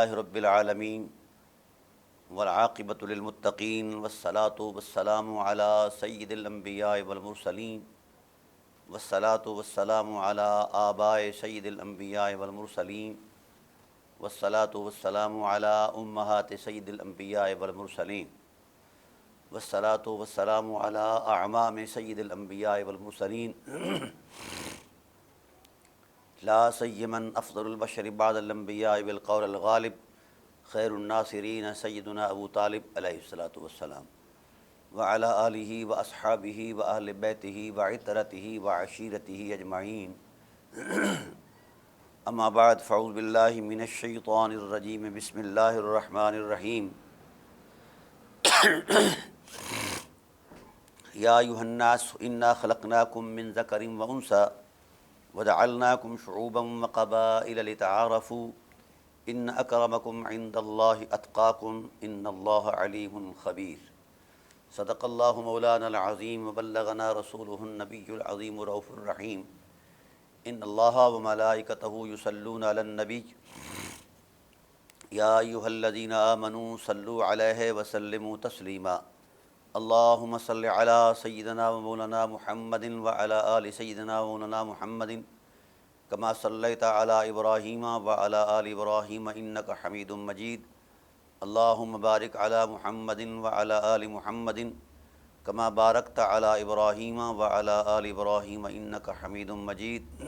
للہ رب العالمین والعاقبۃ للمتقین والصلاۃ والسلام علی سید الانبیاء والمرسلین والصلاۃ والسلام علی آباء سید الانبیاء والمرسلین والصلاۃ والسلام علی امہات سید الانبیاء والمرسلین والصلاۃ والسلام علی اعمام سید الانبیاء والمرسلین لا سیمن افضل البشر بعد الانبیاء بالقول الغالب خیر الناصرین سیدنا ابو طالب علیہ الصلاۃ والسلام وعلی آلہ واصحابہ واہل بیتہ وعترتہ وعشیرتہ اجمعین اما بعد فاعوذ باللہ من الشیطان الرجیم بسم اللہ الرحمن الرحیم یا ایھا الناس انا خلقناکم من ذکر وانثی وجعلناکم شعوبا وقبائل لتعارفوا ان اکرمکم عند اللہ اتقاکم ان اللہ علیم خبیر صدق اللہ مولانا العظیم وبلغنا رسولہ النبی العظیم الرؤوف الرحیم ان اللہ وملائکتہ یصلون علی النبی یا ایھا الذین آمنوا صلوا علیہ وسلموا تسلیما اللہم صل علی سیدنا ومولانا محمد وعلی آل سیدنا ومولانا محمد کما صلیت علی ابراہیم وعلی آل ابراہیم انک حمید مجید اللہم بارک علی محمد وعلی آل محمد کما بارکت علی ابراہیم وعلی آل ابراہیم انک حمید مجید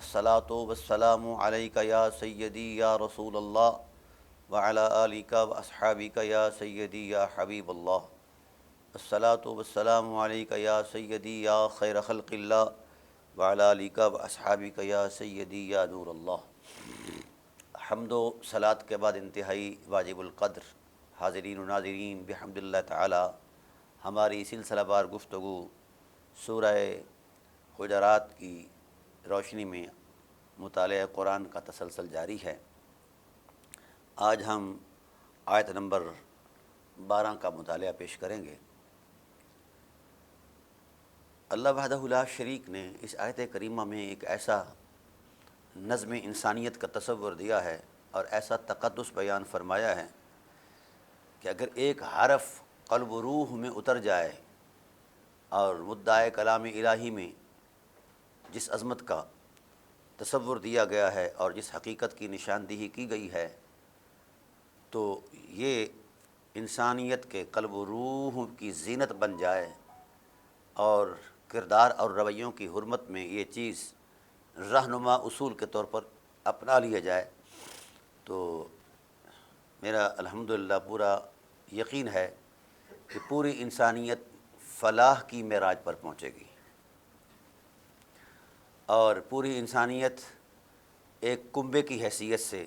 الصلاۃ والسلام علیک یا سیدی یا رسول اللہ وعلی آلک واصحابک یا سیدی یا حبیب اللہ الصلاۃ والسلام علیک یا سیدی یا خیر خلق اللہ وعلی آلک واصحابک یا سیدی یا نور اللہ۔ حمد و صلاۃ کے بعد انتہائی واجب القدر حاضرین و ناظرین بحمد اللہ تعالی ہماری سلسلہ وار گفتگو سورہ حجرات کی روشنی میں مطالعہ قرآن کا تسلسل جاری ہے۔ آج ہم آیت نمبر 12 کا مطالعہ پیش کریں گے۔ اللہ وحدہ لا شریک نے اس آیت کریمہ میں ایک ایسا نظم انسانیت کا تصور دیا ہے اور ایسا تقدس بیان فرمایا ہے کہ اگر ایک حرف قلب و روح میں اتر جائے اور مدعائے کلام الہی میں جس عظمت کا تصور دیا گیا ہے اور جس حقیقت کی نشاندہی کی گئی ہے تو یہ انسانیت کے قلب و روح کی زینت بن جائے اور کردار اور رویوں کی حرمت میں یہ چیز رہنما اصول کے طور پر اپنا لیا جائے تو میرا الحمدللہ پورا یقین ہے کہ پوری انسانیت فلاح کی معراج پر پہنچے گی اور پوری انسانیت ایک کنبے کی حیثیت سے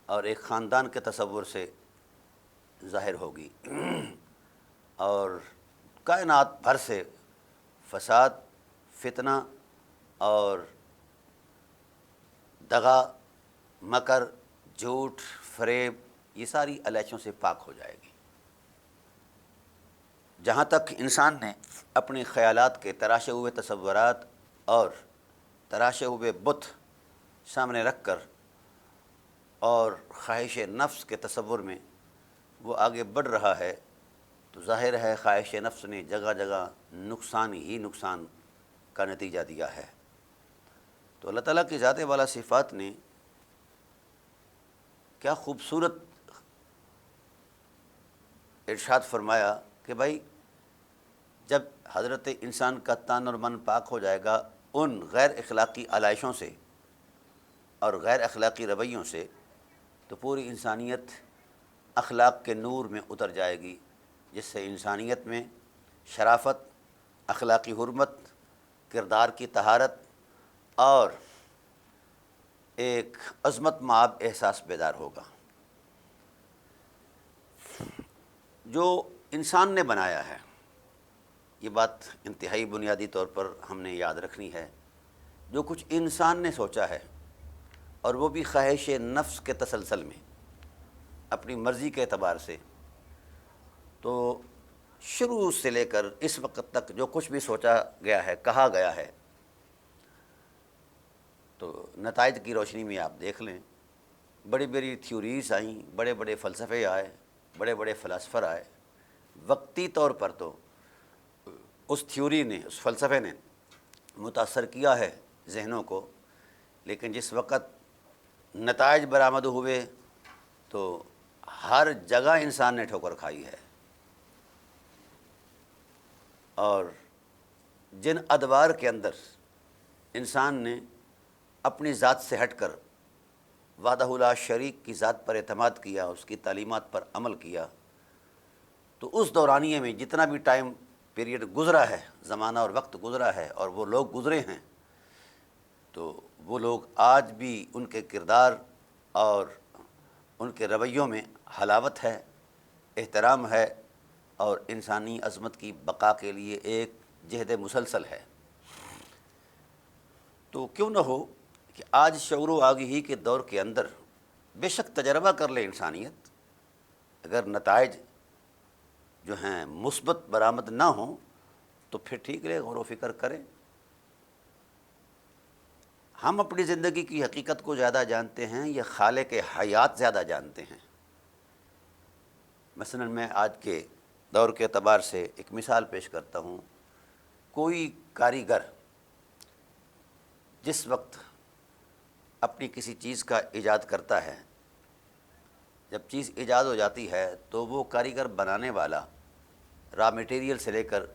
اور ایک خاندان کے تصور سے ظاہر ہوگی اور کائنات بھر سے فساد، فتنہ اور دغا، مکر، جھوٹ، فریب یہ ساری الیچوں سے پاک ہو جائے گی۔ جہاں تک انسان نے اپنے خیالات کے تراشے ہوئے تصورات اور تراشے ہوئے بت سامنے رکھ کر اور خواہش نفس کے تصور میں وہ آگے بڑھ رہا ہے تو ظاہر ہے خواہش نفس نے جگہ جگہ نقصان ہی نقصان کا نتیجہ دیا ہے۔ تو اللہ تعالیٰ کی ذات والا صفات نے کیا خوبصورت ارشاد فرمایا کہ بھائی جب حضرت انسان کا تن اور من پاک ہو جائے گا ان غیر اخلاقی علائشوں سے اور غیر اخلاقی رویوں سے تو پوری انسانیت اخلاق کے نور میں اتر جائے گی، جس سے انسانیت میں شرافت، اخلاقی حرمت، کردار کی طہارت اور ایک عظمت مآب احساس بیدار ہوگا۔ جو انسان نے بنایا ہے، یہ بات انتہائی بنیادی طور پر ہم نے یاد رکھنی ہے، جو کچھ انسان نے سوچا ہے اور وہ بھی خواہش نفس کے تسلسل میں اپنی مرضی کے اعتبار سے، تو شروع سے لے کر اس وقت تک جو کچھ بھی سوچا گیا ہے، کہا گیا ہے، تو نتائج کی روشنی میں آپ دیکھ لیں بڑی بڑی تھیوریز آئیں، بڑے بڑے فلسفے آئے، بڑے بڑے فلاسفر آئے۔ وقتی طور پر تو اس تھیوری نے، اس فلسفے نے متاثر کیا ہے ذہنوں کو، لیکن جس وقت نتائج برآمد ہوئے تو ہر جگہ انسان نے ٹھوکر کھائی ہے، اور جن ادوار کے اندر انسان نے اپنی ذات سے ہٹ کر وحدہ لا شریک کی ذات پر اعتماد کیا، اس کی تعلیمات پر عمل کیا، تو اس دورانیے میں جتنا بھی ٹائم پیریڈ گزرا ہے، زمانہ اور وقت گزرا ہے، اور وہ لوگ گزرے ہیں، تو وہ لوگ آج بھی ان کے کردار اور ان کے رویوں میں حلاوت ہے، احترام ہے، اور انسانی عظمت کی بقا کے لیے ایک جہد مسلسل ہے۔ تو کیوں نہ ہو کہ آج شعور و آگہی کے دور کے اندر بے شک تجربہ کر لے انسانیت، اگر نتائج جو ہیں مثبت برآمد نہ ہوں تو پھر ٹھیک ہے، غور و فکر کریں۔ ہم اپنی زندگی کی حقیقت کو زیادہ جانتے ہیں یا خالق حیات زیادہ جانتے ہیں؟ مثلا میں آج کے دور کے اعتبار سے ایک مثال پیش کرتا ہوں۔ کوئی کاریگر جس وقت اپنی کسی چیز کا ایجاد کرتا ہے، جب چیز ایجاد ہو جاتی ہے تو وہ کاریگر بنانے والا را میٹیریل سے لے کر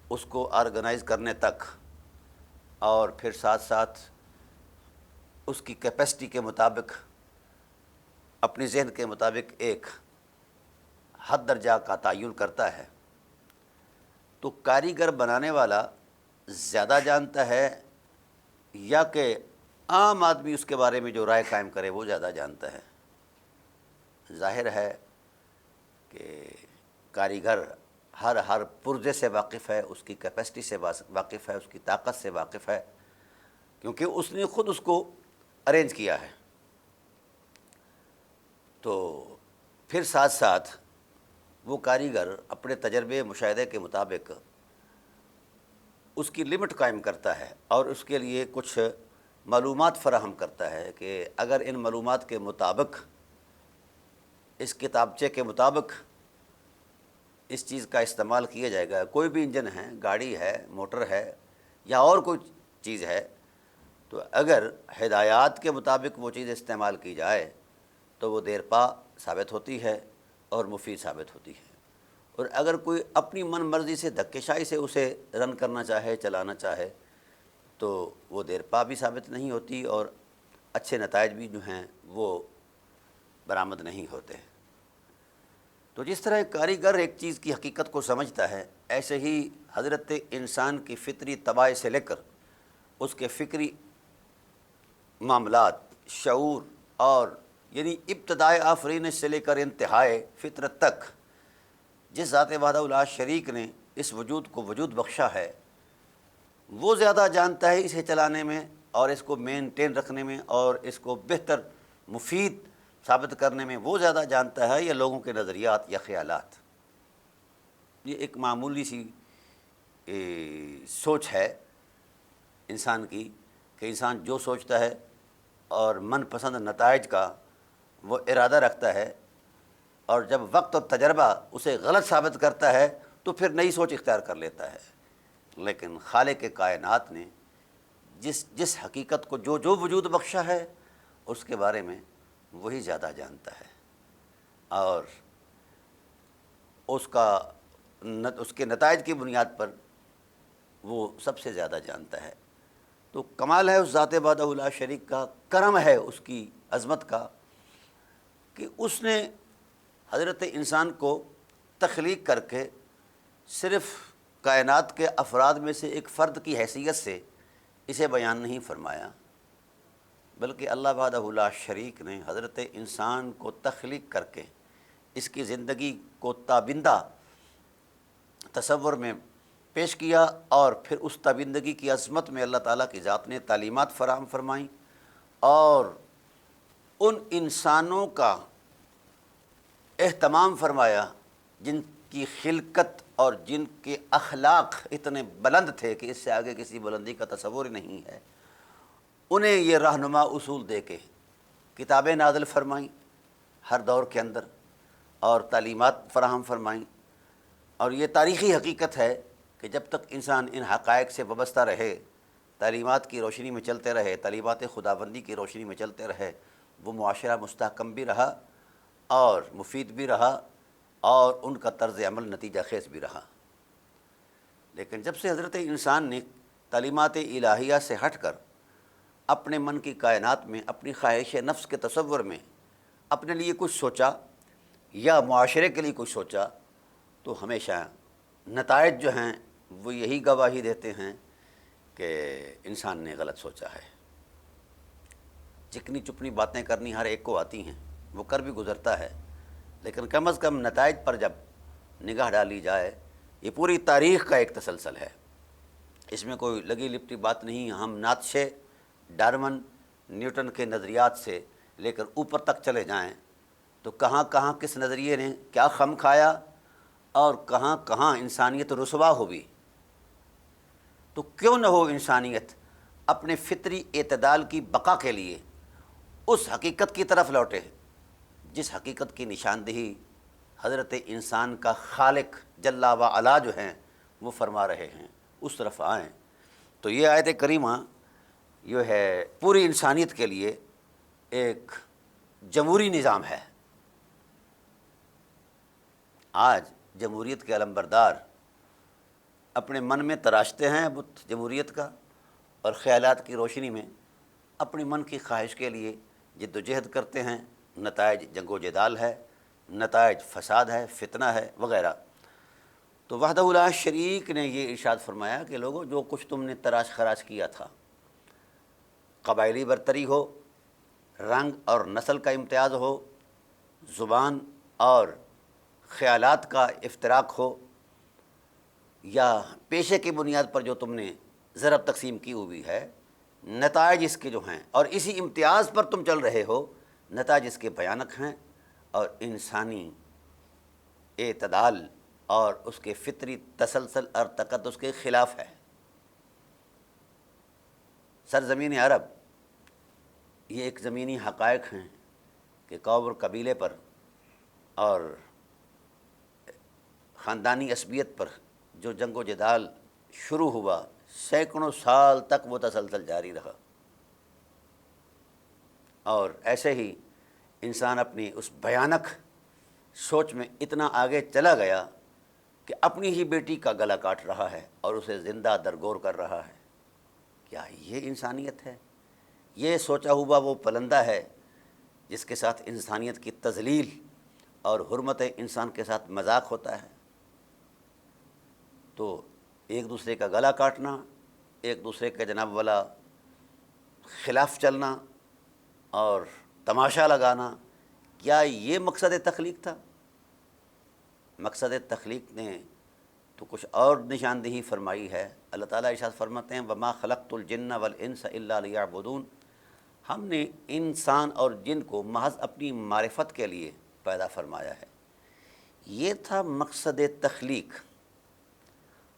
اس کو آرگنائز کرنے تک، اور پھر ساتھ ساتھ اس کی کیپیسٹی کے مطابق، اپنی ذہن کے مطابق ایک حد درجہ کا تعین کرتا ہے، تو کاریگر بنانے والا زیادہ جانتا ہے یا کہ عام آدمی اس کے بارے میں جو رائے قائم کرے وہ زیادہ جانتا ہے؟ ظاہر ہے کہ کاریگر ہر پرزے سے واقف ہے، اس کی کیپیسٹی سے واقف ہے، اس کی طاقت سے واقف ہے، کیونکہ اس نے خود اس کو ارینج کیا ہے۔ تو پھر ساتھ ساتھ وہ کاریگر اپنے تجربے مشاہدے کے مطابق اس کی لمٹ قائم کرتا ہے، اور اس کے لیے کچھ معلومات فراہم کرتا ہے کہ اگر ان معلومات کے مطابق، اس کتابچے کے مطابق اس چیز کا استعمال کیا جائے گا، کوئی بھی انجن ہے، گاڑی ہے، موٹر ہے، یا اور کوئی چیز ہے، تو اگر ہدایات کے مطابق وہ چیز استعمال کی جائے تو وہ دیر پا ثابت ہوتی ہے اور مفید ثابت ہوتی ہے، اور اگر کوئی اپنی من مرضی سے دھکے شاہی سے اسے رن کرنا چاہے، چلانا چاہے، تو وہ دیر پا بھی ثابت نہیں ہوتی، اور اچھے نتائج بھی جو ہیں وہ برآمد نہیں ہوتے۔ تو جس طرح ایک کاریگر ایک چیز کی حقیقت کو سمجھتا ہے، ایسے ہی حضرت انسان کی فطری طباع سے لے کر اس کے فکری معاملات، شعور، اور یعنی ابتدائے آفرینش سے لے کر انتہائے فطرت تک جس ذات وحدہ لا شریک نے اس وجود کو وجود بخشا ہے، وہ زیادہ جانتا ہے اسے چلانے میں، اور اس کو مینٹین رکھنے میں، اور اس کو بہتر مفید ثابت کرنے میں وہ زیادہ جانتا ہے، یا لوگوں کے نظریات یا خیالات؟ یہ ایک معمولی سی سوچ ہے انسان کی، کہ انسان جو سوچتا ہے اور من پسند نتائج کا وہ ارادہ رکھتا ہے، اور جب وقت اور تجربہ اسے غلط ثابت کرتا ہے تو پھر نئی سوچ اختیار کر لیتا ہے۔ لیکن خالق کائنات نے جس حقیقت کو جو وجود بخشا ہے، اس کے بارے میں وہی زیادہ جانتا ہے، اور اس کے نتائج کی بنیاد پر وہ سب سے زیادہ جانتا ہے۔ تو کمال ہے اس ذات وحدہ لا شریک کا، کرم ہے اس کی عظمت کا، کہ اس نے حضرت انسان کو تخلیق کر کے صرف کائنات کے افراد میں سے ایک فرد کی حیثیت سے اسے بیان نہیں فرمایا، بلکہ اللہ وحدہ لا شریک نے حضرت انسان کو تخلیق کر کے اس کی زندگی کو تابندہ تصور میں پیش کیا، اور پھر اس تابندگی کی عظمت میں اللہ تعالیٰ کی ذات نے تعلیمات فراہم فرمائیں، اور ان انسانوں کا اہتمام فرمایا جن کی خلقت اور جن کے اخلاق اتنے بلند تھے کہ اس سے آگے کسی بلندی کا تصور ہی نہیں ہے۔ انہیں یہ رہنما اصول دے کے کتابیں نازل فرمائیں ہر دور کے اندر، اور تعلیمات فراہم فرمائیں، اور یہ تاریخی حقیقت ہے کہ جب تک انسان ان حقائق سے وابستہ رہے، تعلیمات کی روشنی میں چلتے رہے، تعلیمات خداوندی کی روشنی میں چلتے رہے، وہ معاشرہ مستحکم بھی رہا اور مفید بھی رہا اور ان کا طرز عمل نتیجہ خیز بھی رہا۔ لیکن جب سے حضرت انسان نے تعلیمات الہیہ سے ہٹ کر اپنے من کی کائنات میں، اپنی خواہش نفس کے تصور میں اپنے لیے کچھ سوچا یا معاشرے کے لیے کچھ سوچا، تو ہمیشہ نتائج جو ہیں وہ یہی گواہی دیتے ہیں کہ انسان نے غلط سوچا ہے۔ چکنی چپنی باتیں کرنی ہر ایک کو آتی ہیں، وہ کر بھی گزرتا ہے، لیکن کم از کم نتائج پر جب نگاہ ڈالی جائے، یہ پوری تاریخ کا ایک تسلسل ہے، اس میں کوئی لگی لپٹی بات نہیں۔ ہم ناتشے، ڈارون، نیوٹن کے نظریات سے لے کر اوپر تک چلے جائیں تو کہاں کہاں کس نظریے نے کیا خم کھایا اور کہاں کہاں انسانیت رسوا ہوئی۔ تو کیوں نہ ہو انسانیت اپنے فطری اعتدال کی بقا کے لیے اس حقیقت کی طرف لوٹے جس حقیقت کی نشاندہی حضرت انسان کا خالق جل و علا جو ہیں وہ فرما رہے ہیں، اس طرف آئیں۔ تو یہ آیت کریمہ یہ ہے پوری انسانیت کے لیے ایک جمہوری نظام ہے۔ آج جمہوریت کے علمبردار اپنے من میں تراشتے ہیں بت جمہوریت کا، اور خیالات کی روشنی میں اپنی من کی خواہش کے لیے جد و جہد کرتے ہیں، نتائج جنگ و جدال ہے، نتائج فساد ہے، فتنہ ہے وغیرہ۔ تو وحدہ لا شریک نے یہ ارشاد فرمایا کہ لوگوں، جو کچھ تم نے تراش خراش کیا تھا، قبائلی برتری ہو، رنگ اور نسل کا امتیاز ہو، زبان اور خیالات کا افتراق ہو، یا پیشے کی بنیاد پر جو تم نے ضرب تقسیم کی ہوئی ہے، نتائج اس کے جو ہیں، اور اسی امتیاز پر تم چل رہے ہو، نتائج اس کے بھیانک ہیں اور انسانی اعتدال اور اس کے فطری تسلسل اور تقدس کے خلاف ہے۔ سرزمین عرب یہ ایک زمینی حقائق ہیں کہ قوم اور قبیلے پر اور خاندانی عصبیت پر جو جنگ و جدال شروع ہوا، سینکڑوں سال تک وہ تسلسل جاری رہا، اور ایسے ہی انسان اپنی اس بھیانک سوچ میں اتنا آگے چلا گیا کہ اپنی ہی بیٹی کا گلا کاٹ رہا ہے اور اسے زندہ درگور کر رہا ہے۔ کیا یہ انسانیت ہے؟ یہ سوچا ہوا وہ پلندہ ہے جس کے ساتھ انسانیت کی تذلیل اور حرمت انسان کے ساتھ مذاق ہوتا ہے۔ تو ایک دوسرے کا گلا کاٹنا، ایک دوسرے کے جناب والا خلاف چلنا اور تماشا لگانا، کیا یہ مقصد تخلیق تھا؟ مقصد تخلیق نے تو کچھ اور نشاندہی فرمائی ہے۔ اللہ تعالیٰ ارشاد فرماتے ہیں وَمَا خَلَقْتُ الْجِنَّ وَالْإِنسَ إِلَّا لِيَعْبُدُونَ، ہم نے انسان اور جن کو محض اپنی معرفت کے لیے پیدا فرمایا ہے۔ یہ تھا مقصد تخلیق،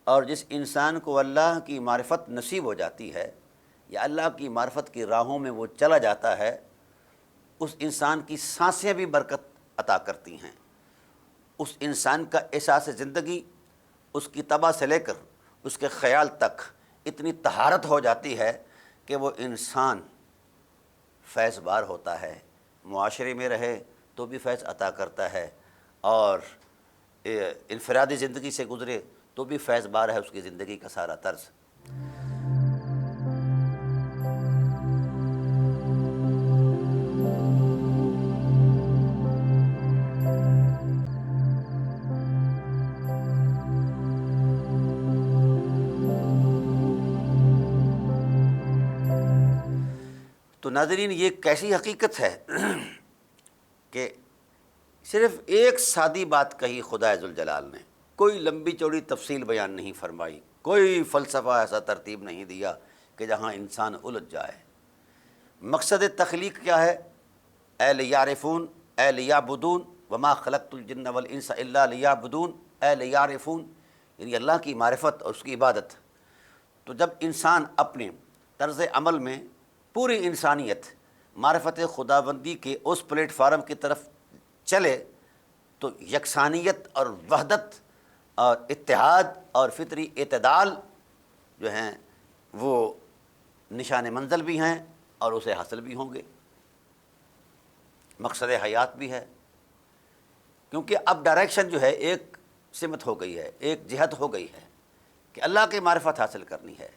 اور جس انسان کو اللہ کی معرفت نصیب ہو جاتی ہے یا اللہ کی معرفت کی راہوں میں وہ چلا جاتا ہے، اس انسان کی سانسیں بھی برکت عطا کرتی ہیں، اس انسان کا احساس زندگی اس کی طبع سے لے کر اس کے خیال تک اتنی طہارت ہو جاتی ہے کہ وہ انسان فیض بار ہوتا ہے، معاشرے میں رہے تو بھی فیض عطا کرتا ہے، اور انفرادی زندگی سے گزرے تو بھی فیض بار ہے اس کی زندگی کا سارا طرز۔ تو ناظرین، یہ کیسی حقیقت ہے کہ صرف ایک سادی بات کہی خدا ذوالجلال نے، کوئی لمبی چوڑی تفصیل بیان نہیں فرمائی، کوئی فلسفہ ایسا ترتیب نہیں دیا کہ جہاں انسان الجھ جائے۔ مقصد تخلیق کیا ہے؟ اے لیعرفون، اے لیعبدون، وما خلقت الجن والانس الا لیعبدون، اے لیعرفون، یعنی اللہ کی معرفت اور اس کی عبادت۔ تو جب انسان اپنے طرز عمل میں پوری انسانیت معرفت خداوندی کے اس پلیٹ فارم کی طرف چلے تو یکسانیت اور وحدت اور اتحاد اور فطری اعتدال جو ہیں وہ نشان منزل بھی ہیں اور اسے حاصل بھی ہوں گے، مقصد حیات بھی ہے، کیونکہ اب ڈائریکشن جو ہے ایک سمت ہو گئی ہے، ایک جہت ہو گئی ہے کہ اللہ کی معرفت حاصل کرنی ہے۔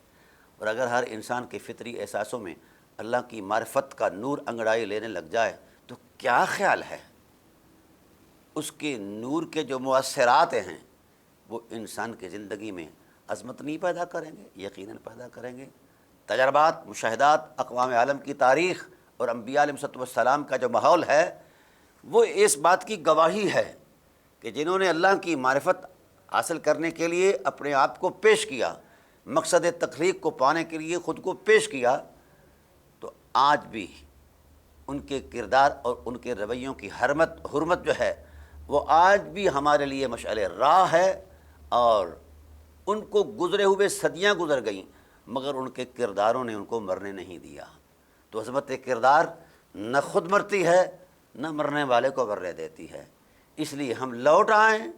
اور اگر ہر انسان کے فطری احساسوں میں اللہ کی معرفت کا نور انگڑائی لینے لگ جائے تو کیا خیال ہے اس کے نور کے جو مؤثرات ہیں وہ انسان کی زندگی میں عظمت نہیں پیدا کریں گے؟ یقیناً پیدا کریں گے۔ تجربات، مشاہدات، اقوام عالم کی تاریخ اور انبیاء علیہ الصلوۃ والسلام کا جو ماحول ہے وہ اس بات کی گواہی ہے کہ جنہوں نے اللہ کی معرفت حاصل کرنے کے لیے اپنے آپ کو پیش کیا، مقصد تخلیق کو پانے کے لیے خود کو پیش کیا، تو آج بھی ان کے کردار اور ان کے رویوں کی حرمت جو ہے وہ آج بھی ہمارے لیے مشعل راہ ہے، اور ان کو گزرے ہوئے صدیاں گزر گئیں مگر ان کے کرداروں نے ان کو مرنے نہیں دیا۔ تو عظمت کردار نہ خود مرتی ہے نہ مرنے والے کو مرنے دیتی ہے۔ اس لیے ہم لوٹ آئیں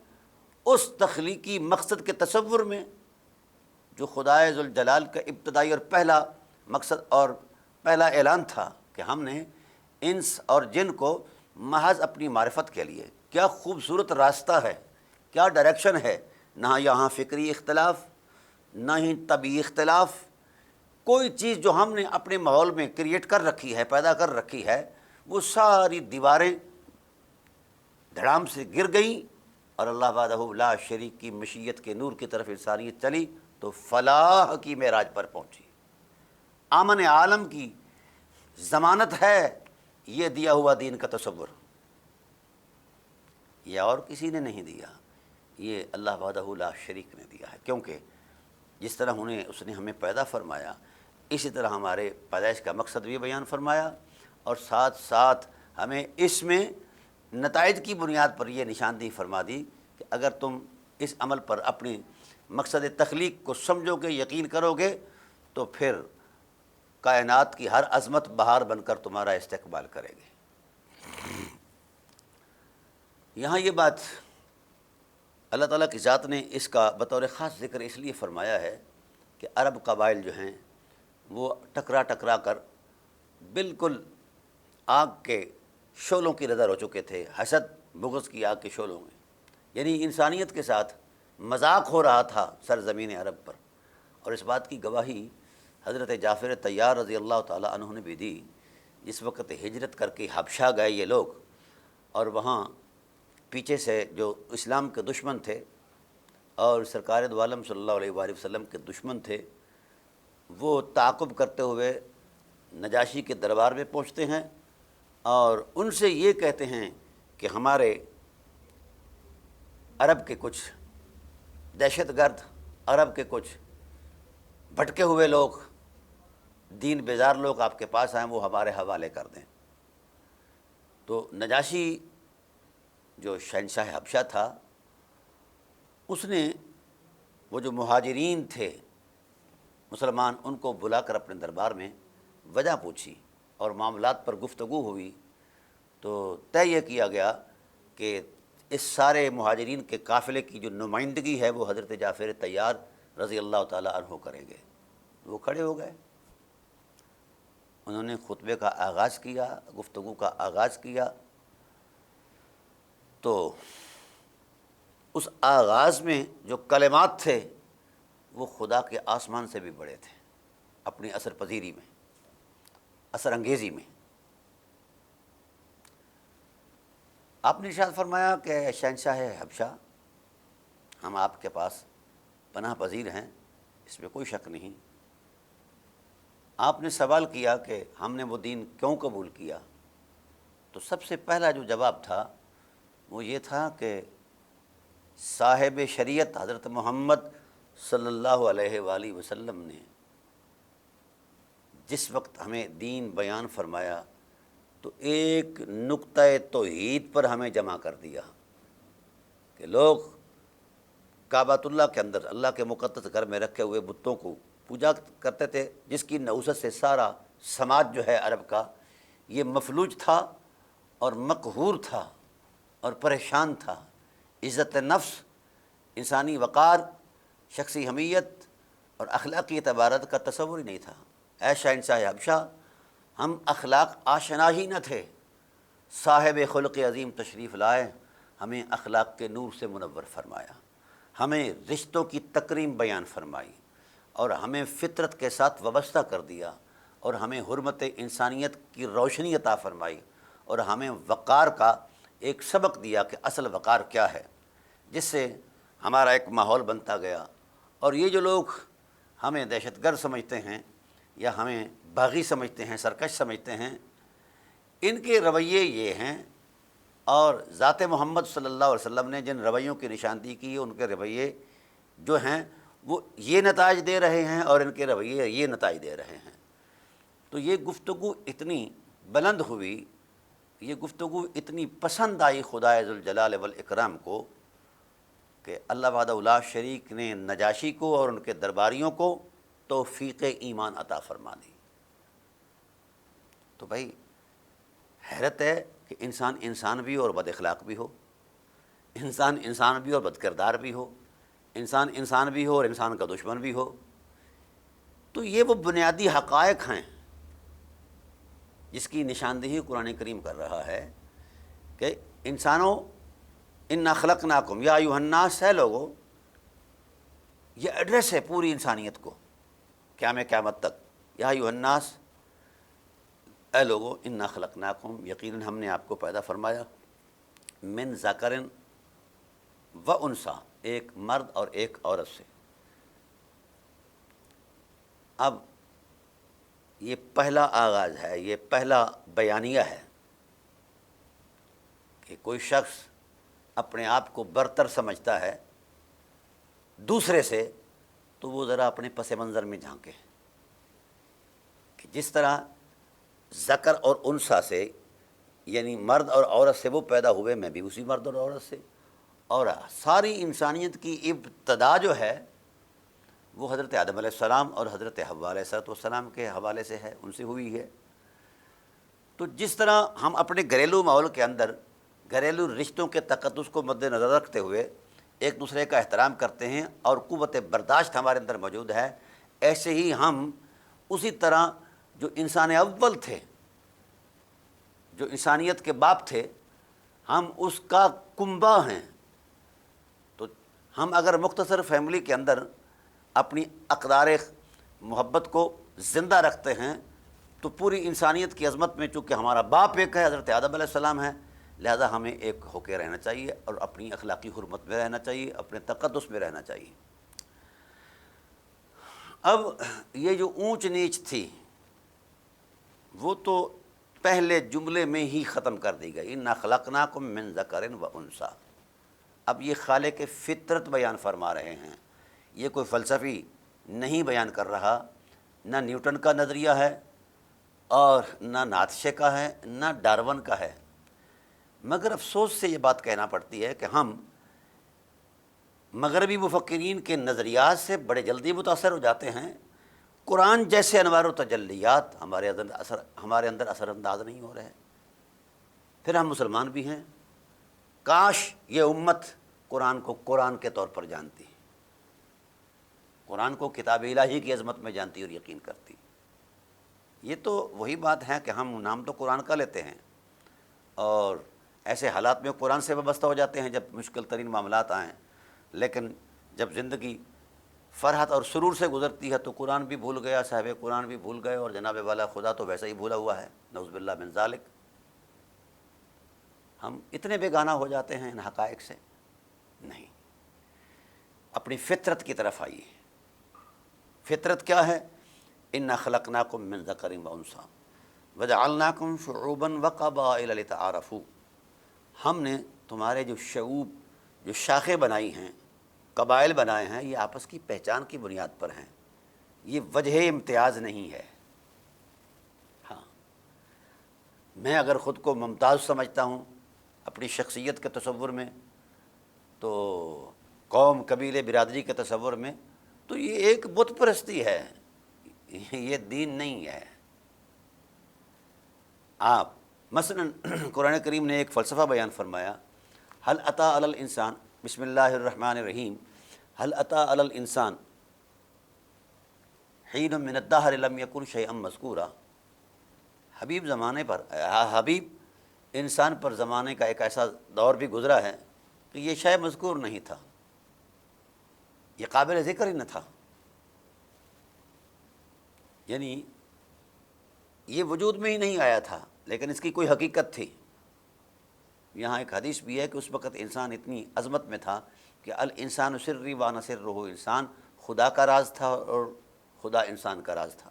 اس تخلیقی مقصد کے تصور میں جو خدائے ذوالجلال کا ابتدائی اور پہلا مقصد اور پہلا اعلان تھا کہ ہم نے انس اور جن کو محض اپنی معرفت کے لیے، کیا خوبصورت راستہ ہے، کیا ڈائریکشن ہے، نہ یہاں فکری اختلاف نہ ہی طبعی اختلاف، کوئی چیز جو ہم نے اپنے ماحول میں کریٹ کر رکھی ہے، پیدا کر رکھی ہے، وہ ساری دیواریں دھڑام سے گر گئیں اور اللہ وحدہ لا شریک کی مشیت کے نور کی طرف انسانیت چلی تو فلاح کی معراج پر پہنچی۔ امن عالم کی ضمانت ہے یہ دیا ہوا دین کا تصور، یہ اور کسی نے نہیں دیا، یہ اللہ وحدہ لا شریک نے دیا ہے۔ کیونکہ جس طرح اس نے ہمیں پیدا فرمایا اسی طرح ہمارے پیدائش کا مقصد بھی بیان فرمایا، اور ساتھ ساتھ ہمیں اس میں نتائج کی بنیاد پر یہ نشاندہی فرما دی کہ اگر تم اس عمل پر اپنی مقصد تخلیق کو سمجھو گے، یقین کرو گے، تو پھر کائنات کی ہر عظمت بہار بن کر تمہارا استقبال کرے گی۔ یہاں یہ بات اللہ تعالیٰ کی ذات نے اس کا بطور خاص ذکر اس لیے فرمایا ہے کہ عرب قبائل جو ہیں وہ ٹکرا کر بالکل آگ کے شعلوں کی نظر ہو چکے تھے، حسد بغض کی آگ کے شعلوں میں، یعنی انسانیت کے ساتھ مذاق ہو رہا تھا سرزمین عرب پر۔ اور اس بات کی گواہی حضرت جعفر طیار رضی اللہ تعالیٰ عنہ نے بھی دی، جس وقت ہجرت کر کے حبشہ گئے یہ لوگ، اور وہاں پیچھے سے جو اسلام کے دشمن تھے اور سرکار دو عالم صلی اللہ علیہ وآلہ وسلم کے دشمن تھے، وہ تعاقب کرتے ہوئے نجاشی کے دربار میں پہنچتے ہیں اور ان سے یہ کہتے ہیں کہ ہمارے عرب کے کچھ دہشت گرد، عرب کے کچھ بھٹکے ہوئے لوگ، دین بیزار لوگ آپ کے پاس آئیں، وہ ہمارے حوالے کر دیں۔ تو نجاشی جو شہنشاہ حبشہ تھا، اس نے وہ جو مہاجرین تھے مسلمان، ان کو بلا کر اپنے دربار میں وجہ پوچھی اور معاملات پر گفتگو ہوئی، تو طے یہ کیا گیا کہ اس سارے مہاجرین کے قافلے کی جو نمائندگی ہے وہ حضرت جعفر طیار رضی اللہ تعالیٰ عنہ کریں گے۔ وہ کھڑے ہو گئے، انہوں نے خطبے کا آغاز کیا، گفتگو کا آغاز کیا، تو اس آغاز میں جو کلمات تھے وہ خدا کے آسمان سے بھی بڑے تھے اپنی اثر پذیری میں، اثر انگیزی میں۔ آپ نے ارشاد فرمایا کہ شہنشاہ حبشہ، ہم آپ کے پاس پناہ پذیر ہیں، اس میں کوئی شک نہیں۔ آپ نے سوال کیا کہ ہم نے وہ دین کیوں قبول کیا، تو سب سے پہلا جو جواب تھا وہ یہ تھا کہ صاحب شریعت حضرت محمد صلی اللہ علیہ وآلہ وسلم نے جس وقت ہمیں دین بیان فرمایا تو ایک نقطہ توحید پر ہمیں جمع کر دیا کہ لوگ کعبۃ اللہ کے اندر اللہ کے مقدس گھر میں رکھے ہوئے بتوں کو پوجا کرتے تھے، جس کی نحوست سے سارا سماج جو ہے عرب کا یہ مفلوج تھا اور مقہور تھا اور پریشان تھا۔ عزت نفس، انسانی وقار، شخصی حمیت اور اخلاقی اعتبارات کا تصور ہی نہیں تھا۔ اے شہنشاہ حبشہ، ہم اخلاق آشنا ہی نہ تھے، صاحب خلق عظیم تشریف لائے، ہمیں اخلاق کے نور سے منور فرمایا، ہمیں رشتوں کی تکریم بیان فرمائی اور ہمیں فطرت کے ساتھ وابستہ کر دیا اور ہمیں حرمت انسانیت کی روشنی عطا فرمائی اور ہمیں وقار کا ایک سبق دیا کہ اصل وقار کیا ہے، جس سے ہمارا ایک ماحول بنتا گیا۔ اور یہ جو لوگ ہمیں دہشت گرد سمجھتے ہیں یا ہمیں باغی سمجھتے ہیں، سرکش سمجھتے ہیں، ان کے رویے یہ ہیں، اور ذات محمد صلی اللہ علیہ وسلم نے جن رویوں کی نشاندہی کی ہے، ان کے رویے جو ہیں وہ یہ نتائج دے رہے ہیں اور ان کے رویے یہ نتائج دے رہے ہیں۔ تو یہ گفتگو اتنی بلند ہوئی، یہ گفتگو اتنی پسند آئی خدائے ذوالجلال والاکرام کو کہ اللہ وحدہ لا شریک نے نجاشی کو اور ان کے درباریوں کو توفیق ایمان عطا فرما دی۔ تو بھائی حیرت ہے کہ انسان انسان بھی اور بد اخلاق بھی ہو، انسان انسان بھی اور بد کردار بھی ہو، انسان انسان بھی ہو اور انسان کا دشمن بھی ہو۔ تو یہ وہ بنیادی حقائق ہیں جس کی نشاندہی قرآن کریم کر رہا ہے کہ انسانوں، انا خلقناکم یا ایھا الناس، ہے لوگوں، یہ ایڈریس ہے پوری انسانیت کو قیامت تک۔ یا ایھا الناس، اے لوگو، انا خلقناکم، یقیناً ہم نے آپ کو پیدا فرمایا، من ذکر و انثی، ایک مرد اور ایک عورت سے۔ اب یہ پہلا آغاز ہے، یہ پہلا بیانیہ ہے کہ کوئی شخص اپنے آپ کو برتر سمجھتا ہے دوسرے سے، تو وہ ذرا اپنے پس منظر میں جھانکے کہ جس طرح ذکر اور انثیٰ سے، یعنی مرد اور عورت سے وہ پیدا ہوئے، میں بھی اسی مرد اور عورت سے، اور ساری انسانیت کی ابتدا جو ہے وہ حضرت آدم علیہ السلام اور حضرت حوا علیہ السلام کے حوالے سے ہے، ان سے ہوئی ہے۔ تو جس طرح ہم اپنے گھریلو ماحول کے اندر گھریلو رشتوں کے تقدس کو مد نظر رکھتے ہوئے ایک دوسرے کا احترام کرتے ہیں اور قوت برداشت ہمارے اندر موجود ہے، ایسے ہی ہم اسی طرح جو انسان اول تھے، جو انسانیت کے باپ تھے، ہم اس کا کنبہ ہیں۔ تو ہم اگر مختصر فیملی کے اندر اپنی اقدار محبت کو زندہ رکھتے ہیں تو پوری انسانیت کی عظمت میں، چونکہ ہمارا باپ ایک ہے، حضرت آدم علیہ السلام ہے، لہذا ہمیں ایک ہو کے رہنا چاہیے اور اپنی اخلاقی حرمت میں رہنا چاہیے، اپنے تقدس میں رہنا چاہیے۔ اب یہ جو اونچ نیچ تھی وہ تو پہلے جملے میں ہی ختم کر دی گئی، انا خلقناکم من ذکر و انثی۔ اب یہ خالق فطرت بیان فرما رہے ہیں، یہ کوئی فلسفی نہیں بیان کر رہا، نہ نیوٹن کا نظریہ ہے اور نہ ناتشے کا ہے، نہ ڈارون کا ہے، مگر افسوس سے یہ بات کہنا پڑتی ہے کہ ہم مغربی مفکرین کے نظریات سے بڑے جلدی متاثر ہو جاتے ہیں، قرآن جیسے انوار و تجلیات ہمارے اندر اثر انداز نہیں ہو رہے، پھر ہم مسلمان بھی ہیں۔ کاش یہ امت قرآن کو قرآن کے طور پر جانتی، قرآن کو کتاب الہی کی عظمت میں جانتی اور یقین کرتی۔ یہ تو وہی بات ہے کہ ہم نام تو قرآن کا لیتے ہیں اور ایسے حالات میں قرآن سے وابستہ ہو جاتے ہیں جب مشکل ترین معاملات آئیں، لیکن جب زندگی فرحت اور سرور سے گزرتی ہے تو قرآن بھی بھول گیا، صاحب قرآن بھی بھول گئے، اور جناب والا خدا تو ویسا ہی بھولا ہوا ہے، نعوذ باللہ من ذالک۔ ہم اتنے بیگانہ ہو جاتے ہیں ان حقائق سے، نہیں، اپنی فطرت کی طرف آئیے۔ فطرت کیا ہے؟ انا خلقناکم من ذکر و انثی وجعلناکم شعوبا وقبائل لتعارفوا، ہم نے تمہارے جو شعوب، جو شاخیں بنائی ہیں، قبائل بنائے ہیں، یہ آپس کی پہچان کی بنیاد پر ہیں، یہ وجہ امتیاز نہیں ہے۔ ہاں، میں اگر خود کو ممتاز سمجھتا ہوں اپنی شخصیت کے تصور میں، تو قوم، قبیلے، برادری کے تصور میں، تو یہ ایک بت پرستی ہے، یہ دین نہیں ہے۔ آپ مثلا قرآن کریم نے ایک فلسفہ بیان فرمایا، حل اتا علی الانسان، بسم اللہ الرحمن الرحیم، حل اتا علی الانسان حین من الدہر لم یکن شیئا مذکورا۔ حبیب زمانے پر، حبیب انسان پر زمانے کا ایک ایسا دور بھی گزرا ہے کہ یہ شے مذکور نہیں تھا، یہ قابل ذکر ہی نہ تھا، یعنی یہ وجود میں ہی نہیں آیا تھا، لیکن اس کی کوئی حقیقت تھی۔ یہاں ایک حدیث بھی ہے کہ اس وقت انسان اتنی عظمت میں تھا کہ الانسان سری وانا سرہ، انسان خدا کا راز تھا اور خدا انسان کا راز تھا۔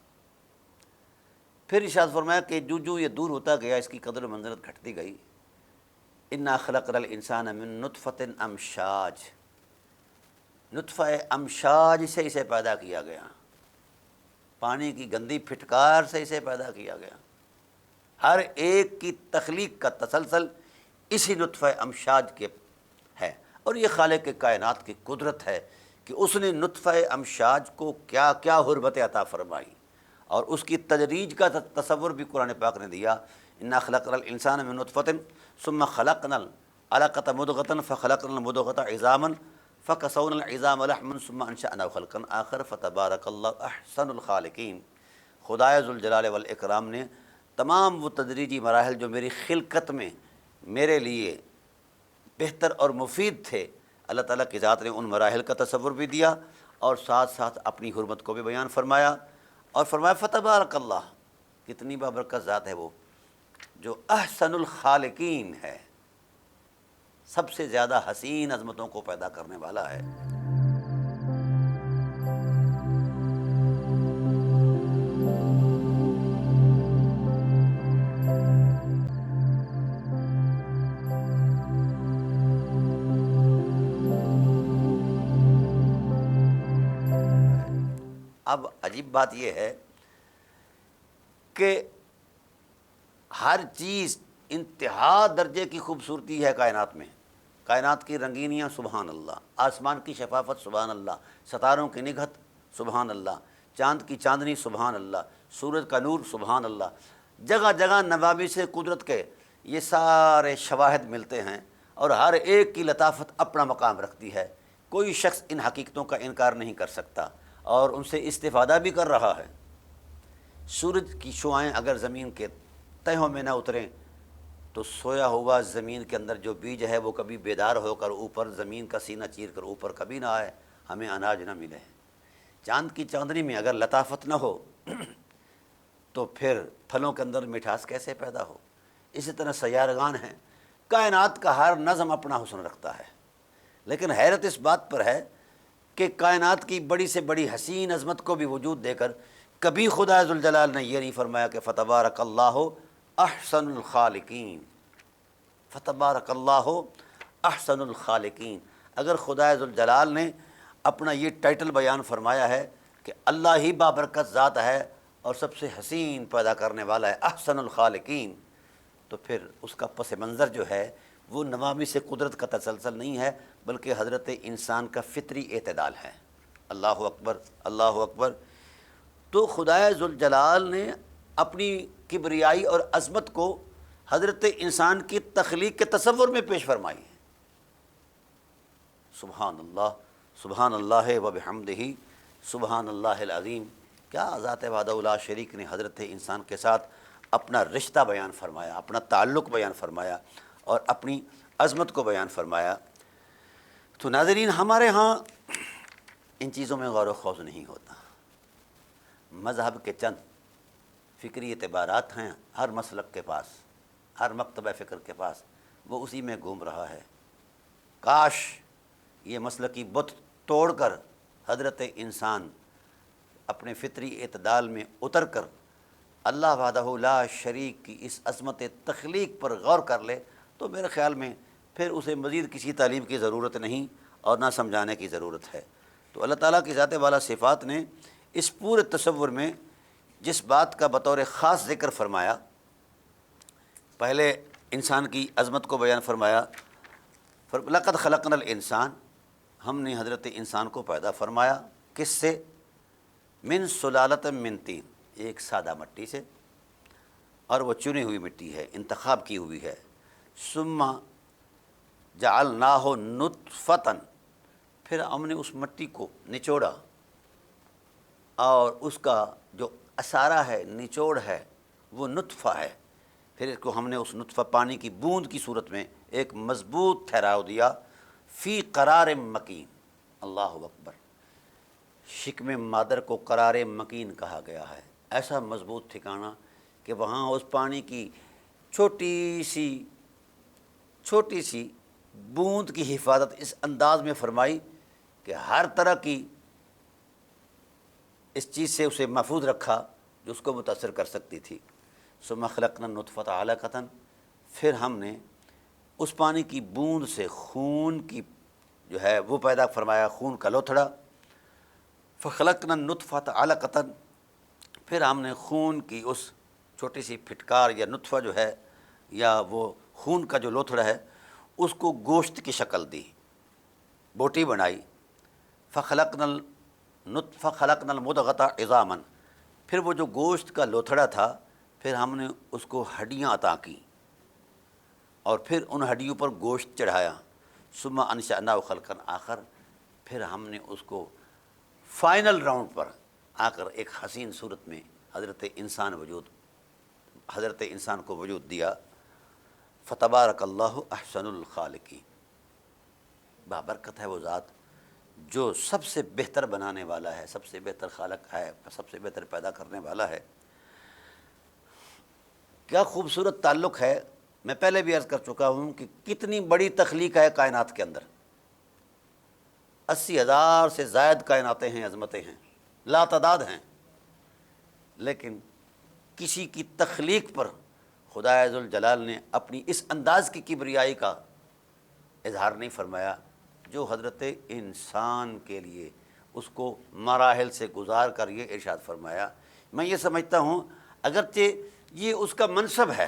پھر ارشاد فرمایا کہ جو یہ دور ہوتا گیا، اس کی قدر و منزلت گھٹتی گئی۔ انا خلقنا الانسان من نطفۃ امشاج، نطفہ امشاج سے اسے پیدا کیا گیا، پانی کی گندی پھٹکار سے اسے پیدا کیا گیا۔ ہر ایک کی تخلیق کا تسلسل اسی نطفہ امشاج کے ہے، اور یہ خالق کائنات کی قدرت ہے کہ اس نے نطفہ امشاج کو کیا کیا حرمت عطا فرمائی، اور اس کی تدریج کا تصور بھی قرآن پاک نے دیا۔ انا خلقنا الانسان من نطفۃ ثم خلقنا العلقۃ مضغۃ فخلقنا المضغۃ عظاما فکسونا العظام لحما ثم انشأناه خلقا آخر فتبارک اللہ احسن الخالقین۔ خدائے ذوالجلال والاکرام نے تمام وہ تدریجی مراحل جو میری خلقت میں میرے لیے بہتر اور مفید تھے، اللہ تعالیٰ کی ذات نے ان مراحل کا تصور بھی دیا، اور ساتھ ساتھ اپنی حرمت کو بھی بیان فرمایا، اور فرمایا فتبارک اللہ، کتنی بابرکت ذات ہے وہ جو احسن الخالقین ہے، سب سے زیادہ حسین عظمتوں کو پیدا کرنے والا ہے۔ اب عجیب بات یہ ہے کہ ہر چیز انتہا درجے کی خوبصورتی ہے کائنات میں، کائنات کی رنگینیاں سبحان اللہ، آسمان کی شفافت سبحان اللہ، ستاروں کی نگہت سبحان اللہ، چاند کی چاندنی سبحان اللہ، سورج کا نور سبحان اللہ، جگہ جگہ نوامس قدرت کے یہ سارے شواہد ملتے ہیں، اور ہر ایک کی لطافت اپنا مقام رکھتی ہے۔ کوئی شخص ان حقیقتوں کا انکار نہیں کر سکتا اور ان سے استفادہ بھی کر رہا ہے۔ سورج کی شعاعیں اگر زمین کے تہوں میں نہ اتریں تو سویا ہوا زمین کے اندر جو بیج ہے وہ کبھی بیدار ہو کر اوپر زمین کا سینہ چیر کر اوپر کبھی نہ آئے، ہمیں اناج نہ ملے۔ چاند کی چاندنی میں اگر لطافت نہ ہو تو پھر پھلوں کے اندر مٹھاس کیسے پیدا ہو؟ اسی طرح سیارگان ہیں، کائنات کا ہر نظم اپنا حسن رکھتا ہے، لیکن حیرت اس بات پر ہے کہ کائنات کی بڑی سے بڑی حسین عظمت کو بھی وجود دے کر کبھی خدا ذوالجلال نے یہ نہیں فرمایا کہ فتبارک اللہ احسن الخالقین، فتبارک اللہ احسن الخالقین۔ اگر خدا ذوالجلال نے اپنا یہ ٹائٹل بیان فرمایا ہے کہ اللہ ہی بابرکت ذات ہے اور سب سے حسین پیدا کرنے والا ہے، احسن الخالقین، تو پھر اس کا پس منظر جو ہے وہ نوامس قدرت کا تسلسل نہیں ہے، بلکہ حضرت انسان کا فطری اعتدال ہے۔ اللہ اکبر، اللہ اکبر۔ تو خدائے ذوالجلال نے اپنی کبریائی اور عظمت کو حضرت انسان کی تخلیق کے تصور میں پیش فرمائی ہے۔ سبحان اللہ، سبحان اللہ و بحمدہ، سبحان اللہ العظیم۔ کیا ذات وحدہ لا شریک نے حضرت انسان کے ساتھ اپنا رشتہ بیان فرمایا، اپنا تعلق بیان فرمایا اور اپنی عظمت کو بیان فرمایا۔ تو ناظرین، ہمارے ہاں ان چیزوں میں غور و خوض نہیں ہوتا۔ مذہب کے چند فکری اعتبارات ہیں ہر مسلک کے پاس، ہر مکتبہ فکر کے پاس، وہ اسی میں گھوم رہا ہے۔ کاش یہ مسلکی بت توڑ کر حضرت انسان اپنے فطری اعتدال میں اتر کر اللہ وحدہ لا شریک کی اس عظمت تخلیق پر غور کر لے، تو میرے خیال میں پھر اسے مزید کسی تعلیم کی ضرورت نہیں اور نہ سمجھانے کی ضرورت ہے۔ تو اللہ تعالیٰ کی ذات والا صفات نے اس پورے تصور میں جس بات کا بطور خاص ذکر فرمایا، پہلے انسان کی عظمت کو بیان فرمایا، لقد خلقنا الانسان، ہم نے حضرت انسان کو پیدا فرمایا کس سے؟ من سلالۃ من طین، ایک سادہ مٹی سے، اور وہ چنی ہوئی مٹی ہے، انتخاب کی ہوئی ہے۔ ثم جعلناہ نطفۃ، پھر ہم نے اس مٹی کو نچوڑا، اور اس کا جو اثارہ ہے، نچوڑ ہے، وہ نطفہ ہے۔ پھر اس کو ہم نے اس نطفہ پانی کی بوند کی صورت میں ایک مضبوط ٹھہراؤ دیا، فی قرار مکین۔ اللہ اکبر، شکم مادر کو قرار مکین کہا گیا ہے، ایسا مضبوط ٹھکانہ کہ وہاں اس پانی کی چھوٹی سی بوند کی حفاظت اس انداز میں فرمائی کہ ہر طرح کی اس چیز سے اسے محفوظ رکھا جو اس کو متاثر کر سکتی تھی۔ ثم خلقنا النطفۃ علقۃ، پھر ہم نے اس پانی کی بوند سے خون کی جو ہے وہ پیدا فرمایا، خون کا لوتھڑا۔ فخلقنا النطفۃ علقۃ، پھر ہم نے خون کی اس چھوٹی سی پھٹکار یا نطفہ جو ہے، یا وہ خون کا جو لوتھڑا ہے، اس کو گوشت کی شکل دی، بوٹی بنائی۔ فخلقنا المضغۃ عظاما، پھر وہ جو گوشت کا لوتھڑا تھا، پھر ہم نے اس کو ہڈیاں عطا کیں، اور پھر ان ہڈیوں پر گوشت چڑھایا۔ ثم انشأناه خلقا آخر، پھر ہم نے اس کو فائنل راؤنڈ پر آ کر ایک حسین صورت میں حضرت انسان کو وجود دیا۔ فتبارک اللہ احسن الخالقین، بابرکت ہے وہ ذات جو سب سے بہتر بنانے والا ہے، سب سے بہتر خالق ہے، سب سے بہتر پیدا کرنے والا ہے۔ کیا خوبصورت تعلق ہے، میں پہلے بھی عرض کر چکا ہوں کہ کتنی بڑی تخلیق ہے کائنات کے اندر، 80,000 سے زائد کائناتیں ہیں، عظمتیں ہیں، لا تعداد ہیں، لیکن کسی کی تخلیق پر خدا ذوالجلال نے اپنی اس انداز کی کبریائی کا اظہار نہیں فرمایا جو حضرت انسان کے لیے اس کو مراحل سے گزار کر یہ ارشاد فرمایا۔ میں یہ سمجھتا ہوں اگرچہ یہ اس کا منصب ہے،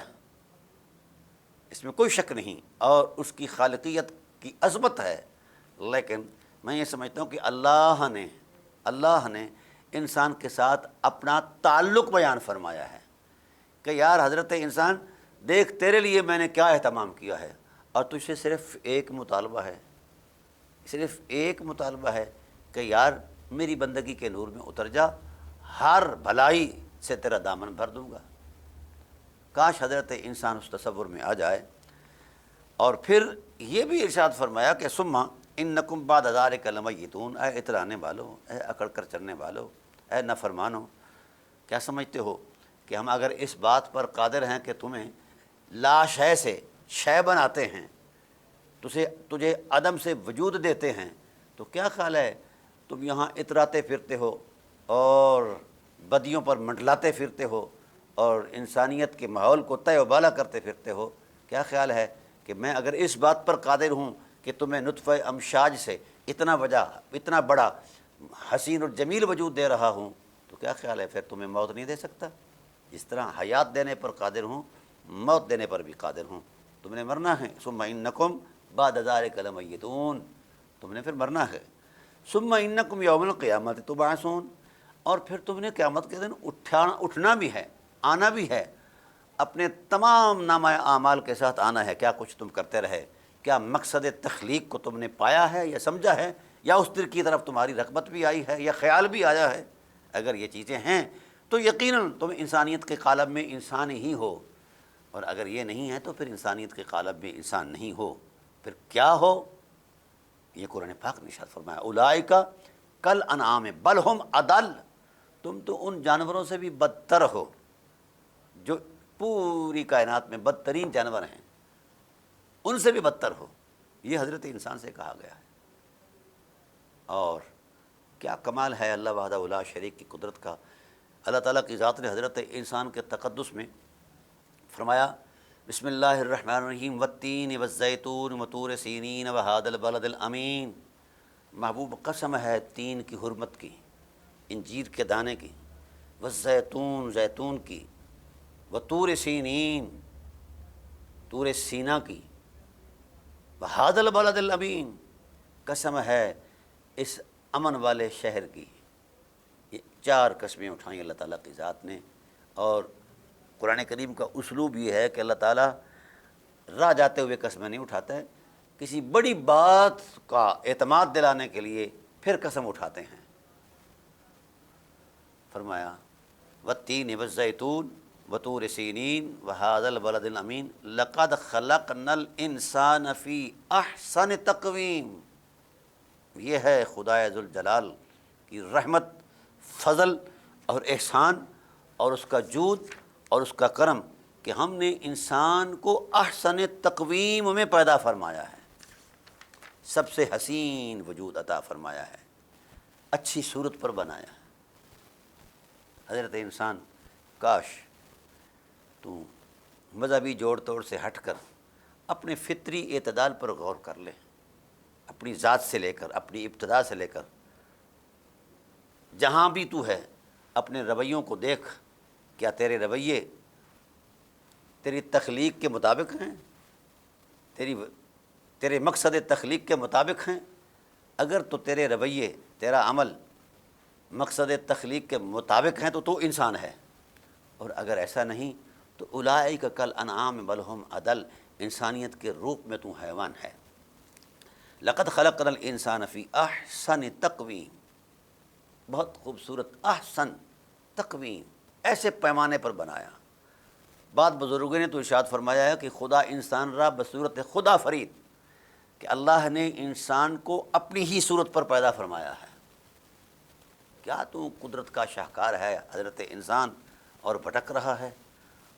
اس میں کوئی شک نہیں، اور اس کی خالقیت کی عظمت ہے، لیکن میں یہ سمجھتا ہوں کہ اللہ نے انسان کے ساتھ اپنا تعلق بیان فرمایا ہے کہ یار حضرت انسان دیکھ، تیرے لیے میں نے کیا اہتمام کیا ہے، اور تجھ سے صرف ایک مطالبہ ہے کہ یار میری بندگی کے نور میں اتر جا، ہر بھلائی سے تیرا دامن بھر دوں گا۔ کاش حضرت انسان اس تصور میں آ جائے۔ اور پھر یہ بھی ارشاد فرمایا کہ ثم انکم بعد ذلک لمیتون، اے اترانے والو، اے اکڑ کر چلنے والو، اے نافرمانو، کیا سمجھتے ہو کہ ہم اگر اس بات پر قادر ہیں کہ تمہیں لا شے سے شے بناتے ہیں، تجھے عدم سے وجود دیتے ہیں، تو کیا خیال ہے تم یہاں اتراتے پھرتے ہو اور بدیوں پر منڈلاتے پھرتے ہو اور انسانیت کے ماحول کو تہ و بالا کرتے پھرتے ہو؟ کیا خیال ہے کہ میں اگر اس بات پر قادر ہوں کہ تمہیں نطفہ امشاج سے اتنا بڑا حسین اور جمیل وجود دے رہا ہوں، تو کیا خیال ہے پھر تمہیں موت نہیں دے سکتا؟ جس طرح حیات دینے پر قادر ہوں، موت دینے پر بھی قادر ہوں۔ تم نے مرنا ہے، ثم انکم بعد ذلک لمیتون، تم نے پھر مرنا ہے۔ ثم انکم یوم القیامت تبعثون، اور پھر تم نے قیامت کے دن اٹھنا بھی ہے، آنا بھی ہے، اپنے تمام نامہ اعمال کے ساتھ آنا ہے۔ کیا کچھ تم کرتے رہے، کیا مقصد تخلیق کو تم نے پایا ہے یا سمجھا ہے، یا اس دل کی طرف تمہاری رغبت بھی آئی ہے یا خیال بھی آیا ہے؟ اگر یہ چیزیں ہیں تو یقیناً تم انسانیت کے قالب میں انسان ہی ہو، اور اگر یہ نہیں ہے تو پھر انسانیت کے قالب میں انسان نہیں ہو، پھر کیا ہو؟ یہ قرآن پاک نے ارشاد فرمایا اولئک کالانعام بل ہم اضل، تم تو ان جانوروں سے بھی بدتر ہو جو پوری کائنات میں بدترین جانور ہیں، ان سے بھی بدتر ہو۔ یہ حضرت انسان سے کہا گیا ہے۔ اور کیا کمال ہے اللہ وحدہ لا شریک کی قدرت کا۔ اللہ تعالیٰ کی ذات نے حضرت انسان کے تقدس میں فرمایا بسم اللہ الرحمن الرحیم والتین والزیتون وطور سینین وہذا البلد الامین، محبوب قسم ہے تین کی حرمت کی، انجیر کے دانے کی، والزیتون زیتون کی، وطور سینین طور سینا کی، وہذا البلد الامین قسم ہے اس امن والے شہر کی۔ یہ چار قسمیں اٹھائیں اللہ تعالیٰ کی ذات نے، اور قرآن کریم کا اسلوب یہ ہے کہ اللہ تعالیٰ راہ جاتے ہوئے قسمیں نہیں اٹھاتا ہے، کسی بڑی بات کا اعتماد دلانے کے لیے پھر قسم اٹھاتے ہیں۔ فرمایا والتین والزیتون وطور سینین وہذا البلد الامین لقد خلقنا الانسان فی احسن تقویم۔ یہ ہے خدائے ذوالجلال کی رحمت، فضل اور احسان اور اس کا جود اور اس کا کرم کہ ہم نے انسان کو احسن تقویم میں پیدا فرمایا ہے، سب سے حسین وجود عطا فرمایا ہے، اچھی صورت پر بنایا ہے۔ حضرت انسان کاش تو مذہبی جوڑ توڑ سے ہٹ کر اپنے فطری اعتدال پر غور کر لے، اپنی ذات سے لے کر، اپنی ابتدا سے لے کر جہاں بھی تو ہے اپنے رویوں کو دیکھ، کیا تیرے رویے تیری تخلیق کے مطابق ہیں، تیرے مقصد تخلیق کے مطابق ہیں؟ اگر تو تیرے رویے، تیرا عمل مقصد تخلیق کے مطابق ہیں تو انسان ہے، اور اگر ایسا نہیں تو اولئک کالانعام بل ھم اضل، انسانیت کے روپ میں تو حیوان ہے۔ لقد خلقنا الانسان فی احسن تقویم، بہت خوبصورت احسن تقویم، ایسے پیمانے پر بنایا۔ بعد بزرگوں نے تو ارشاد فرمایا ہے کہ خدا انسان را بصورت خدا فرید، کہ اللہ نے انسان کو اپنی ہی صورت پر پیدا فرمایا ہے۔ کیا تو قدرت کا شاہکار ہے حضرت انسان اور بھٹک رہا ہے،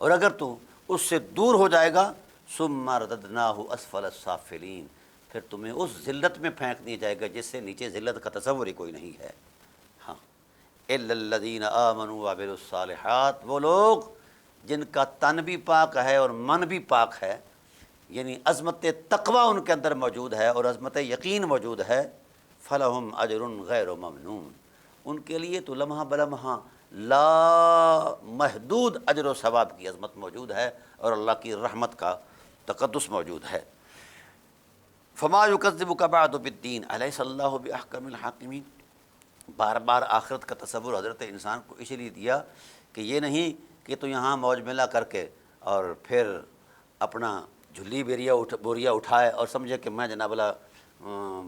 اور اگر تو اس سے دور ہو جائے گا ثم رددناہ اسفل السافلین، پھر تمہیں اس ذلت میں پھینک دیا جائے گا جس سے نیچے ذلت کا تصور ہی کوئی نہیں ہے۔ ہاں، الا الذین آمنوا وعملوا الصالحات، وہ لوگ جن کا تن بھی پاک ہے اور من بھی پاک ہے، یعنی عظمت تقوی ان کے اندر موجود ہے اور عظمت یقین موجود ہے، فلہم اجر غیر ممنون، ان کے لیے تو لمحہ بلمحہ لا محدود اجر و ثواب کی عظمت موجود ہے اور اللہ کی رحمت کا تقدس موجود ہے۔ فما یکذبک بعد بالدین الیس اللہ باحکم الحاکمین، بار بار آخرت کا تصور حضرت انسان کو اس لیے دیا کہ یہ نہیں کہ تو یہاں موج میلہ کر کے اور پھر اپنا جھلی بوریا اٹھائے اور سمجھے کہ میں جناب اللہ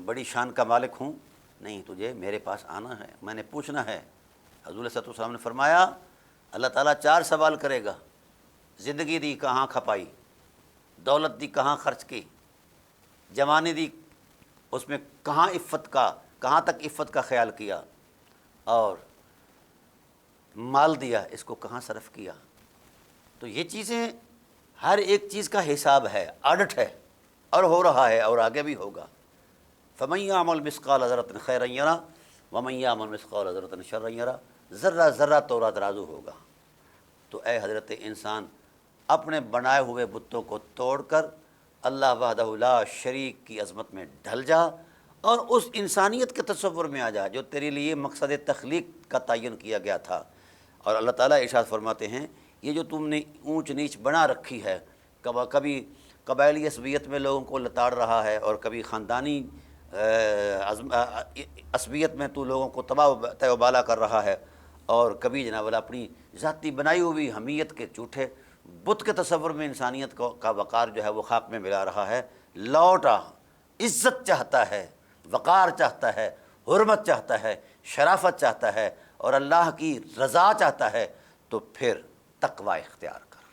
بڑی شان کا مالک ہوں۔ نہیں، تجھے میرے پاس آنا ہے، میں نے پوچھنا ہے۔ حضور صلی اللہ علیہ وسلم نے فرمایا اللہ تعالیٰ 4 سوال کرے گا، زندگی دی کہاں کھپائی، دولت دی کہاں خرچ کی، جوانی دی اس میں کہاں تک عفت کا خیال کیا، اور مال دیا اس کو کہاں صرف کیا۔ تو یہ چیزیں ہر ایک چیز کا حساب ہے، آڈٹ ہے، اور ہو رہا ہے اور آگے بھی ہوگا۔ فمن یعمل مثقال ذرۃ خیرا یرہ ومن یعمل مثقال ذرۃ شرا یرہ، ذرہ ذرہ تورا ترازو ہوگا۔ تو اے حضرت انسان، اپنے بنائے ہوئے بتوں کو توڑ کر اللہ وحدہ لا شریک کی عظمت میں ڈھل جا اور اس انسانیت کے تصور میں آ جا جو تیرے لیے مقصد تخلیق کا تعین کیا گیا تھا۔ اور اللہ تعالیٰ ارشاد فرماتے ہیں یہ جو تم نے اونچ نیچ بنا رکھی ہے، کبھی قبائلی عصبیت میں لوگوں کو لتاڑ رہا ہے اور کبھی خاندانی عصبیت میں تو لوگوں کو تباہ و بالا کر رہا ہے، اور کبھی جناب اللہ اپنی ذاتی بنائی ہوئی حمیت کے جھوٹے بت کے تصور میں انسانیت کا وقار جو ہے وہ خاک میں ملا رہا ہے۔ لوٹا، عزت چاہتا ہے، وقار چاہتا ہے، حرمت چاہتا ہے، شرافت چاہتا ہے اور اللہ کی رضا چاہتا ہے، تو پھر تقوی اختیار کر،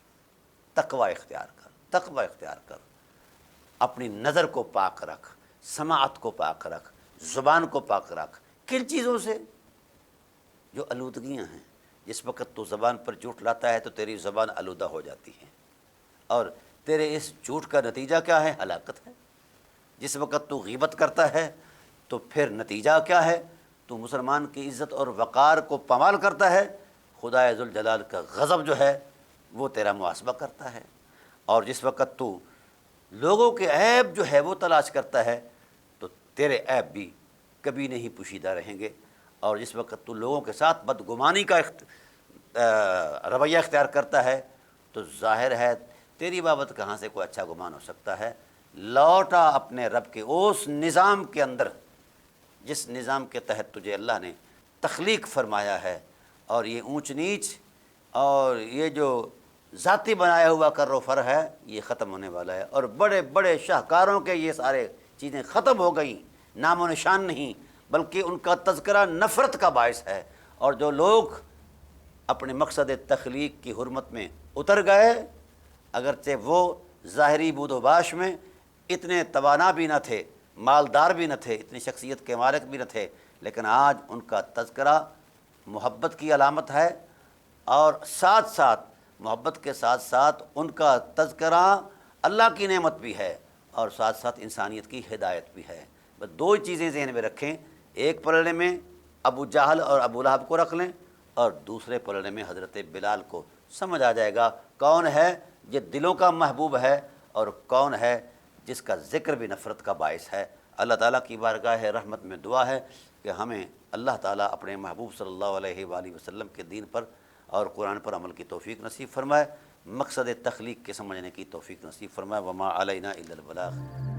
تقوی اختیار کر، تقوی اختیار کر۔ اپنی نظر کو پاک رکھ، سماعت کو پاک رکھ، زبان کو پاک رکھ۔ کن چیزوں سے؟ جو آلودگیاں ہیں۔ جس وقت تو زبان پر جھوٹ لاتا ہے تو تیری زبان آلودہ ہو جاتی ہے، اور تیرے اس جھوٹ کا نتیجہ کیا ہے؟ ہلاکت ہے۔ جس وقت تو غیبت کرتا ہے تو پھر نتیجہ کیا ہے؟ تو مسلمان کی عزت اور وقار کو پامال کرتا ہے، خدائے ذوالجلال کا غضب جو ہے وہ تیرا محاسبہ کرتا ہے۔ اور جس وقت تو لوگوں کے عیب جو ہے وہ تلاش کرتا ہے تو تیرے عیب بھی کبھی نہیں پوشیدہ رہیں گے۔ اور جس وقت تو لوگوں کے ساتھ بدگمانی کا رویہ اختیار کرتا ہے تو ظاہر ہے تیری بابت کہاں سے کوئی اچھا گمان ہو سکتا ہے۔ لوٹا اپنے رب کے اس نظام کے اندر جس نظام کے تحت تجھے اللہ نے تخلیق فرمایا ہے، اور یہ اونچ نیچ اور یہ جو ذاتی بنایا ہوا کر و فر ہے، یہ ختم ہونے والا ہے، اور بڑے بڑے شاہکاروں کے یہ سارے چیزیں ختم ہو گئیں، نام و نشان نہیں، بلکہ ان کا تذکرہ نفرت کا باعث ہے۔ اور جو لوگ اپنے مقصد تخلیق کی حرمت میں اتر گئے، اگرچہ وہ ظاہری بود و باش میں اتنے توانا بھی نہ تھے، مالدار بھی نہ تھے، اتنی شخصیت کے مالک بھی نہ تھے، لیکن آج ان کا تذکرہ محبت کی علامت ہے، اور ساتھ ساتھ محبت کے ساتھ ساتھ ان کا تذکرہ اللہ کی نعمت بھی ہے، اور ساتھ ساتھ انسانیت کی ہدایت بھی ہے۔ بس دو چیزیں ذہن میں رکھیں، ایک پلڑے میں ابو جہل اور ابو لہب کو رکھ لیں، اور دوسرے پلڑے میں حضرت بلال کو، سمجھ آ جائے گا کون ہے جو دلوں کا محبوب ہے اور کون ہے جس کا ذکر بھی نفرت کا باعث ہے۔ اللہ تعالیٰ کی بارگاہ رحمت میں دعا ہے کہ ہمیں اللہ تعالیٰ اپنے محبوب صلی اللہ علیہ وآلہ وسلم کے دین پر اور قرآن پر عمل کی توفیق نصیب فرمائے، مقصد تخلیق کے سمجھنے کی توفیق نصیب فرمائے۔ وما علینا الا البلاغ۔